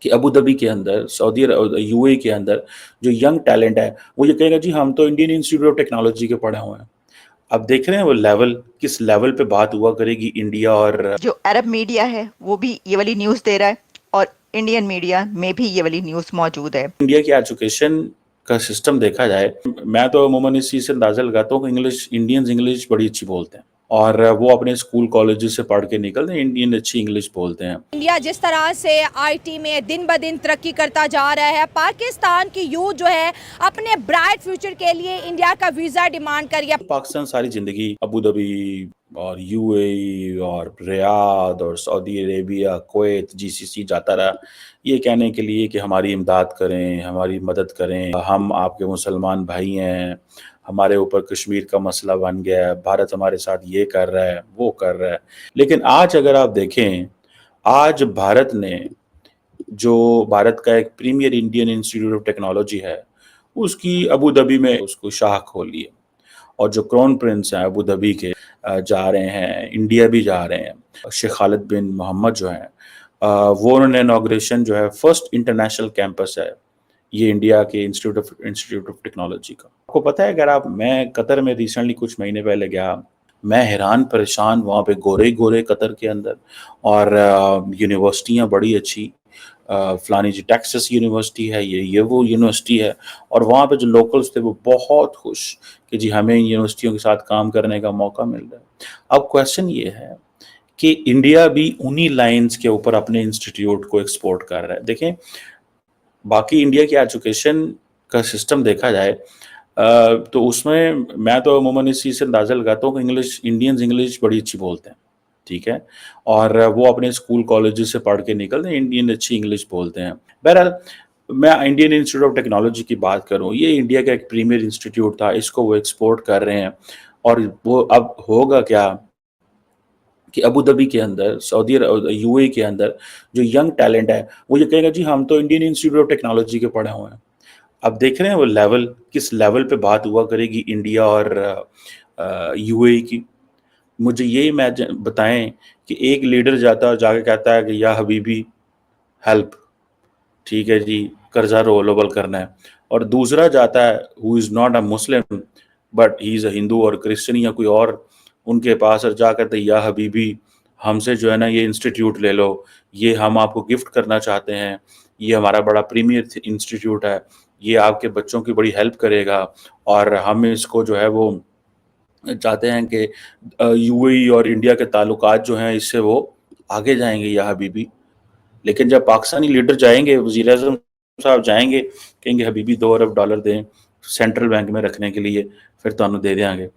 کہ Abu Dhabi کے اندر سعودی you اے کے اندر جو ینگ ٹیلنٹ ہے وہ یہ کہے گا جی ہم تو انڈین انسٹیٹیوٹ آف ٹیکنالوجی کے پڑھے ہوئے ہیں. اب دیکھ رہے ہیں وہ لیول کس لیول پہ بات ہوا کرے گی انڈیا اور جو عرب میڈیا ہے وہ بھی یہ والی نیوز دے رہا ہے اور انڈین میڈیا میں بھی یہ والی نیوز موجود ہے. انڈیا کی ایجوکیشن کا سسٹم دیکھا جائے میں تو عموماً اس چیز سے اندازہ لگاتا ہوں کہ انڈینز انگلش بڑی اچھی بولتے ہیں اور وہ اپنے اسکول کالجز سے پڑھ کے نکلتے ہیں انڈین اچھی انگلش بولتے ہیں. انڈیا جس طرح سے آئی ٹی میں دن بدن ترقی کرتا جا رہا ہے، پاکستان کی یوتھ جو ہے اپنے برائٹ فیوچر کے لیے انڈیا کا ویزا ڈیمانڈ کر رہی ہے. پاکستان ساری زندگی ابو دھابی اور یو اے ای اور ریاض اور سعودی عربیہ کویت جی سی سی جاتا رہا یہ کہنے کے لیے کہ ہماری امداد کریں، ہماری مدد کریں، ہم آپ کے مسلمان بھائی ہیں، ہمارے اوپر کشمیر کا مسئلہ بن گیا ہے، بھارت ہمارے ساتھ یہ کر رہا ہے وہ کر رہا ہے. لیکن آج اگر آپ دیکھیں آج بھارت نے جو بھارت کا ایک premier Indian institute of technology ہے اس کی ابو دھابی میں اس کو شاخ کھولی ہے اور جو کرون پرنس ہیں ابو دھابی کے جا رہے ہیں، انڈیا بھی جا رہے ہیں. شیخ خالد بن محمد جو ہیں وہ انہوں نے انوگریشن جو ہے فرسٹ انٹرنیشنل کیمپس ہے یہ انڈیا کے انسٹیٹیوٹ آف ٹیکنالوجی کا. آپ کو پتہ ہے اگر میں قطر میں ریسنٹلی کچھ مہینے پہلے گیا میں حیران پریشان وہاں پہ گورے گورے قطر کے اندر اور یونیورسٹیاں بڑی اچھی فلانی جی ٹیکسس یونیورسٹی ہے یہ وہ یونیورسٹی ہے اور وہاں پہ جو لوکلز تھے وہ بہت خوش کہ جی ہمیں یونیورسٹیوں کے ساتھ کام کرنے کا موقع مل رہا ہے. اب کویسچن یہ ہے کہ انڈیا بھی انہی لائنز کے اوپر اپنے انسٹیٹیوٹ کو ایکسپورٹ کر رہا ہے. دیکھیں باقی انڈیا کی ایجوکیشن کا سسٹم دیکھا جائے تو اس میں تو عموماً اس چیز سے اندازہ لگاتا ہوں کہ انڈینز انگلش بڑی اچھی بولتے ہیں ٹھیک ہے اور وہ اپنے اسکول کالجز سے پڑھ کے نکلتے ہیں انڈین اچھی انگلش بولتے ہیں. بہرحال میں انڈین انسٹیٹیوٹ آف ٹیکنالوجی کی بات کروں یہ انڈیا کا ایک پریمیئر انسٹیٹیوٹ تھا اس کو وہ ایکسپورٹ کر رہے ہیں اور وہ اب ہوگا کیا کہ ابو دھابی کے اندر سعودی یو اے کے اندر جو ینگ ٹیلنٹ ہے وہ یہ کہے گا جی ہم تو انڈین انسٹیٹیوٹ آف ٹیکنالوجی کے پڑھے ہوئے ہیں. اب دیکھ رہے ہیں وہ لیول کس لیول پہ بات ہوا کرے گی انڈیا اور یو اے کی. مجھے یہ بتائیں کہ ایک لیڈر جا کے کہتا ہے کہ یا حبیبی ہیلپ ٹھیک ہے جی قرضہ رولوبل کرنا ہے اور دوسرا جاتا ہے ہو is not a Muslim but he از اے ہندو اور کرسچن یا کوئی اور ان کے پاس اور جا کہتے ہیں یا حبیبی ہم سے جو ہے نا یہ انسٹیٹیوٹ لے لو یہ ہم آپ کو گفٹ کرنا چاہتے ہیں یہ ہمارا بڑا پریمیئر انسٹیٹیوٹ ہے یہ آپ کے بچوں کی بڑی ہیلپ کرے گا اور ہم اس کو جو ہے وہ چاہتے ہیں کہ یو اے ای اور انڈیا کے تعلقات جو ہیں اس سے وہ آگے جائیں گے یا حبیبی. لیکن جب پاکستانی لیڈر جائیں گے وزیر اعظم صاحب جائیں گے کہیں گے حبیبی $2 ارب دیں سینٹرل بینک میں رکھنے کے لیے پھر تو انہوں دے دیں گے.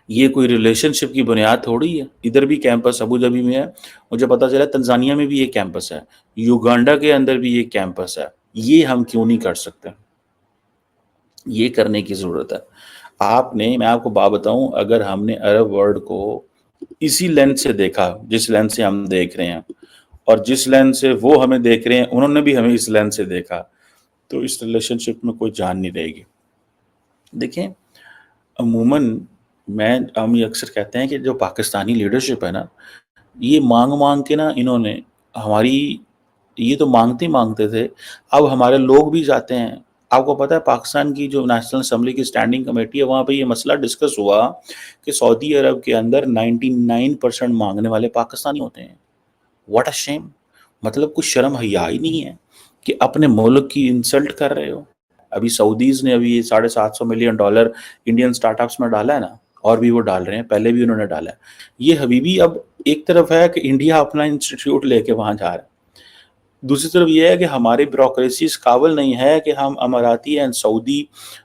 یہ کوئی ریلیشن شپ کی بنیاد تھوڑی ہے. ادھر بھی کیمپس ابو دھابی میں ہے مجھے پتا چلا تنزانیہ میں بھی یہ کیمپس ہے یوگانڈا کے اندر بھی یہ کیمپس ہے. یہ ہم کیوں نہیں کر سکتے؟ یہ کرنے کی ضرورت ہے. میں آپ کو بات بتاؤں اگر ہم نے عرب ورلڈ کو اسی لینس سے دیکھا جس لینس سے ہم دیکھ رہے ہیں اور جس لینس سے وہ ہمیں دیکھ رہے ہیں انہوں نے بھی ہمیں اس لینس سے دیکھا تو اس ریلیشن شپ میں کوئی جان نہیں رہے گی. دیکھیں عموماً ہم یہ اکثر کہتے ہیں کہ جو پاکستانی لیڈرشپ ہے نا یہ مانگ کے نا انہوں نے ہماری یہ تو مانگتے تھے اب ہمارے لوگ بھی جاتے ہیں. آپ کو پتہ ہے پاکستان کی جو نیشنل اسمبلی کی اسٹینڈنگ کمیٹی ہے وہاں پہ یہ مسئلہ ڈسکس ہوا کہ سعودی عرب کے اندر 99% مانگنے والے پاکستانی ہوتے ہیں. واٹ اے شیم. مطلب کچھ شرم حیا ہی نہیں ہے کہ اپنے ملک کی انسلٹ کر رہے ہو. ابھی سعودیز نے ابھی $750 ملین انڈین سٹارٹ اپس میں ڈالا ہے نا اور بھی وہ ڈال رہے ہیں پہلے بھی انہوں نے ڈالا ہے. یہ حبیبی اب ایک طرف ہے کہ انڈیا اپنا انسٹیٹیوٹ لے کے وہاں جا رہا ہے دوسری طرف یہ ہے کہ ہماری بیوروکریسی اس قابل نہیں ہے کہ ہم اماراتی اینڈ سعودی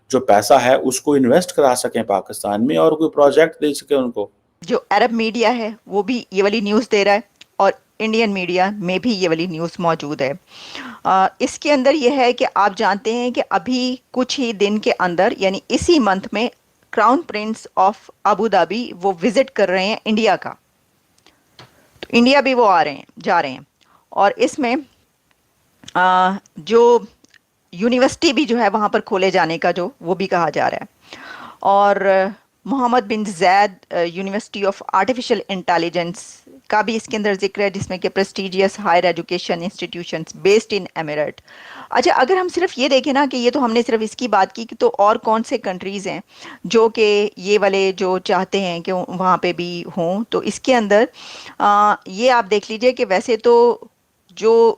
جو پیسہ ہے اس کو انویسٹ کرا سکیں پاکستان میں اور کوئی پروجیکٹ دے سکیں ان کو. جو عرب میڈیا ہے وہ بھی یہ والی نیوز دے رہا ہے اور انڈین میڈیا میں بھی یہ والی نیوز موجود ہے. اس کے اندر یہ ہے کہ آپ جانتے ہیں کہ ابھی کچھ ہی دن کے اندر یعنی اسی منتھ میں crown prince of Abu Dhabi وہ وزٹ کر رہے ہیں انڈیا کا. تو انڈیا بھی وہ جا رہے ہیں اور اس میں جو یونیورسٹی بھی جو ہے وہاں پر کھولے جانے کا جو وہ بھی کہا جا رہا ہے. اور محمد بن زید یونیورسٹی آف آرٹیفیشل انٹیلیجنس کا بھی اس کے اندر ذکر ہے جس میں کہ prestigious higher education institutions based on merit. اچھا اگر ہم صرف یہ دیکھیں نا کہ یہ تو ہم نے صرف اس کی بات کی کہ تو اور کون سے کنٹریز ہیں جو کہ یہ والے جو چاہتے ہیں کہ وہاں پہ بھی ہوں, تو اس کے اندر یہ آپ دیکھ لیجئے کہ ویسے تو جو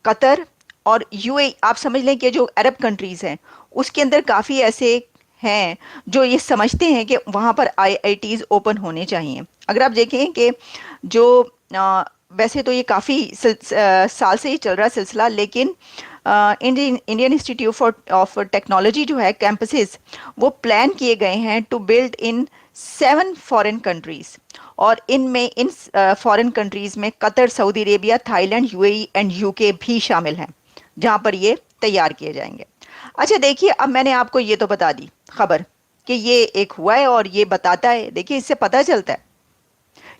قطر اور یو اے, آپ سمجھ لیں کہ جو عرب کنٹریز ہیں اس کے اندر کافی ایسے ہیں جو یہ سمجھتے ہیں کہ وہاں پر آئی آئی ٹیز اوپن ہونے چاہیے. اگر آپ دیکھیں کہ جو ویسے تو یہ کافی سال سے ہی چل رہا سلسلہ, لیکن انڈین انسٹیٹیوٹ آف ٹیکنالوجی جو ہے کیمپسز وہ پلان کیے گئے ہیں to build in 7 foreign countries, اور ان فارن کنٹریز میں Qatar, Saudi Arabia, Thailand, U A E and U K بھی شامل ہیں جہاں پر یہ تیار کیے جائیں گے. اچھا دیکھیے, اب میں نے آپ کو یہ تو بتا دی خبر کہ یہ ایک ہوا ہے اور یہ بتاتا ہے, دیکھیے اس سے پتہ چلتا ہے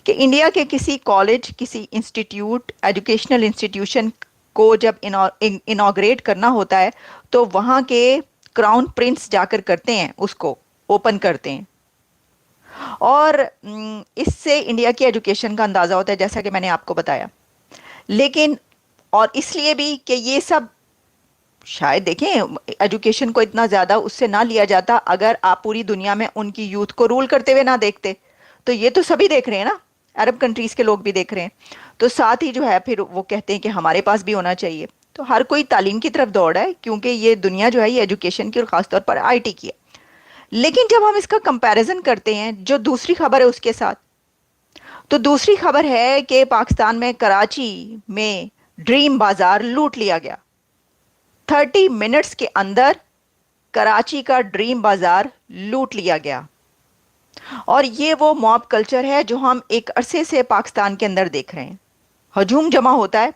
کہ انڈیا کے کسی کالج, کسی انسٹیٹیوٹ, ایجوکیشنل انسٹیٹیوشن کو جب انوگریٹ کرنا ہوتا ہے تو وہاں کے کراؤن پرنس جا کر کرتے ہیں, اس کو اوپن کرتے ہیں, اور اس سے انڈیا کی ایجوکیشن کا اندازہ ہوتا ہے جیسا کہ میں نے آپ کو بتایا. لیکن اور اس لیے بھی کہ یہ سب شاید دیکھیں ایجوکیشن کو اتنا زیادہ اس سے نہ لیا جاتا اگر آپ پوری دنیا میں ان کی یوتھ کو رول کرتے ہوئے نہ دیکھتے. تو یہ تو سبھی دیکھ رہے ہیں نا, عرب کنٹریز کے لوگ بھی دیکھ رہے ہیں, تو ساتھ ہی جو ہے پھر وہ کہتے ہیں کہ ہمارے پاس بھی ہونا چاہیے. تو ہر کوئی تعلیم کی طرف دوڑ ہے کیونکہ یہ دنیا جو ہے یہ ایجوکیشن کی اور خاص طور پر آئی ٹی کی ہے. لیکن جب ہم اس کا کمپیریزن کرتے ہیں جو دوسری خبر ہے اس کے ساتھ, تو دوسری خبر ہے کہ پاکستان میں کراچی میں ڈریم بازار لوٹ لیا گیا. 30 منٹس کے اندر کراچی کا ڈریم بازار لوٹ لیا گیا. اور یہ وہ موب کلچر ہے جو ہم ایک عرصے سے پاکستان کے اندر دیکھ رہے ہیں. ہجوم جمع ہوتا ہے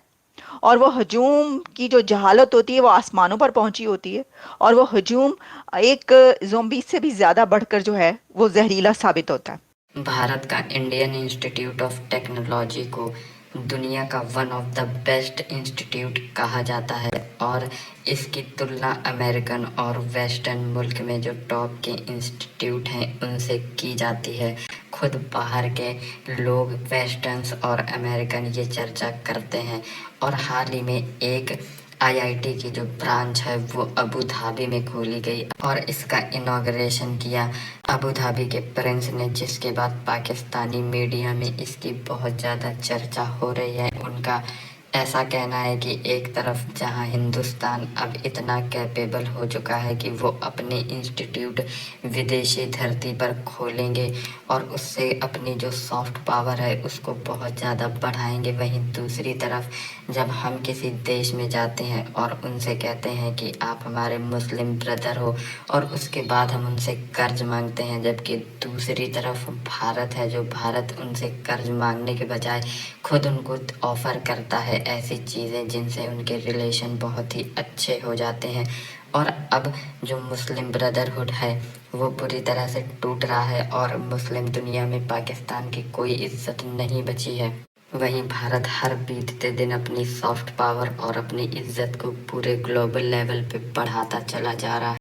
اور وہ ہجوم کی جو جہالت ہوتی ہے وہ آسمانوں پر پہنچی ہوتی ہے, اور وہ ہجوم ایک زومبی سے بھی زیادہ بڑھ کر جو ہے وہ زہریلا ثابت ہوتا ہے. بھارت کا انڈین انسٹیٹیوٹ آف ٹیکنالوجی کو دنیا کا one of the best institute کہا جاتا ہے, اور اس کی تلنا امریکن اور ویسٹرن ملک میں جو ٹاپ کے انسٹیٹیوٹ ہیں ان سے کی جاتی ہے. خود باہر کے لوگ ویسٹرنس اور امریکن یہ چرچا کرتے ہیں, اور حال ہی میں ایک آئی آئی ٹی کی جو برانچ ہے وہ ابو دھابی میں کھولی گئی اور اس کا انوگریشن کیا ابو دھابی کے پرنس نے, جس کے بعد پاکستانی میڈیا میں اس کی بہت زیادہ چرچا ہو رہی ہے. ان کا ایسا کہنا ہے کہ ایک طرف جہاں ہندوستان اب اتنا کیپیبل ہو چکا ہے کہ وہ اپنے انسٹیٹیوٹ ودیشی دھرتی پر کھولیں گے اور اس سے اپنی جو سافٹ پاور ہے اس کو بہت زیادہ بڑھائیں گے, وہیں دوسری طرف جب ہم کسی دیش میں جاتے ہیں اور ان سے کہتے ہیں کہ آپ ہمارے مسلم بردر ہو, اور اس کے بعد ہم ان سے قرض مانگتے ہیں, جبکہ دوسری طرف بھارت ہے جو بھارت ان سے قرض مانگنے کے بجائے خود ان کو آفر کرتا ہے ایسی چیزیں جن سے ان کے ریلیشن بہت ہی اچھے ہو جاتے ہیں. اور اب جو مسلم بردرہڈ ہے وہ پوری طرح سے ٹوٹ رہا ہے اور مسلم دنیا میں پاکستان کی کوئی عزت نہیں بچی ہے. وہیں بھارت ہر بیتتے دن اپنی سافٹ پاور اور اپنی عزت کو پورے گلوبل لیول پہ بڑھاتا چلا جا رہا ہے.